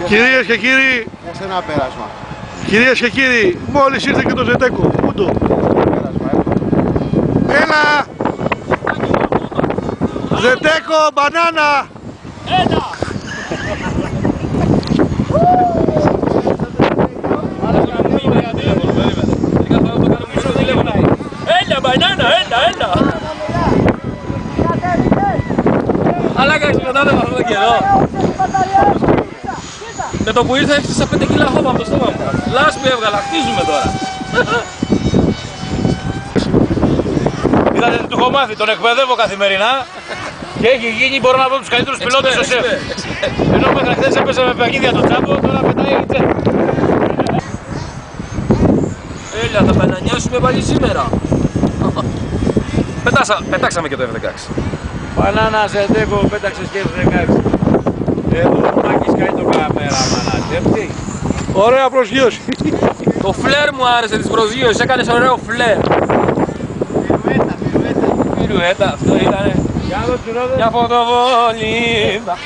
Κυρίες και κύριοι, σε ένα πέρασμα. Κυρίες και κύριοι, μόλις ήρθε και το Ζετέκο. Πού το? Έλα! Ζετέκο, μπανάνα! Ένα! Έλα, μπανάνα, έλα! Αλλά κάνεις κρατάτε με αυτόν τον καιρό. Με το που ήρθα έφτιασα 5 κιλά χώμα από το στόμα μου. Λάσπη έβγαλα, χτίζουμε τώρα. Είδατε τι του έχω μάθει, τον εκπαιδεύω καθημερινά και έχει γίνει, μπορώ να πω, τους καλύτερους πιλότες στο ΣΕΦ. Ενώ μέχρι χθες έπαιζε με παγίδια το τσάπο, τώρα πετάει η τσέπ. Έλα, θα πανανιάσουμε πάλι σήμερα. Πετάξαμε και το F16. Μπανάνα Ζετέκο, πέταξες και F16. Εδώ ο Μάκης κάνει το καμεραμάνα, τέπτη. Ωραία προσγείωση. Το φλερ μου άρεσε της προσγείωσης, έκανες ωραίο φλερ. Πυρουέτα, αυτό ήτανε. Μια φωτοβολίδα.